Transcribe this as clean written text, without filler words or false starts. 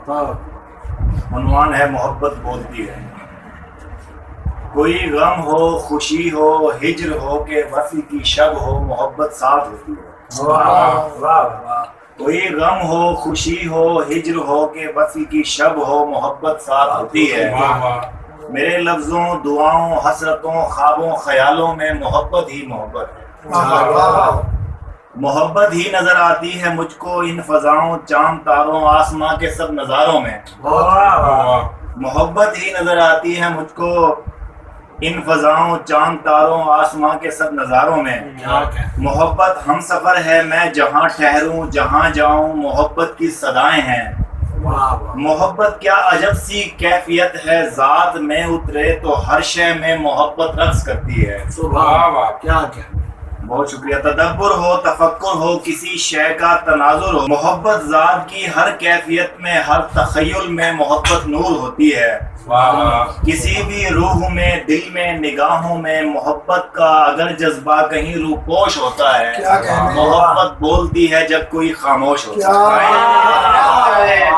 عنوان ہے محبت بولتی ہے. کوئی غم ہو خوشی ہو ہجر ہو کہ وفی کی شب ہو محبت ساتھ ہوتی ہے. کوئی غم ہو خوشی ہو ہجر ہو کہ وفی کی شب ہو محبت ساتھ ہوتی ہے. میرے لفظوں دعاؤں حسرتوں خوابوں خیالوں میں محبت ہی محبت ہے. محبت ہی نظر آتی ہے مجھ کو ان فضاؤں چاند تاروں آسماں کے سب نظاروں میں. محبت ہی نظر آتی ہے مجھ کو ان فضاؤں چاند تاروں آسماں کے سب نظاروں میں. محبت ہم سفر ہے میں جہاں ٹھہروں جہاں جاؤں محبت کی صدائیں ہیں. محبت کیا عجب سی کیفیت ہے ذات میں اترے تو ہر شے میں محبت رقص کرتی ہے. کیا بہت شکریہ. تدبر ہو تفکر ہو کسی شے کا تناظر ہو محبت ذات کی ہر کیفیت میں ہر تخیل میں محبت نور ہوتی ہے. کسی بھی روح میں دل میں نگاہوں میں محبت کا اگر جذبہ کہیں روپوش ہوتا ہے محبت بولتی ہے جب کوئی خاموش ہوتا ہے.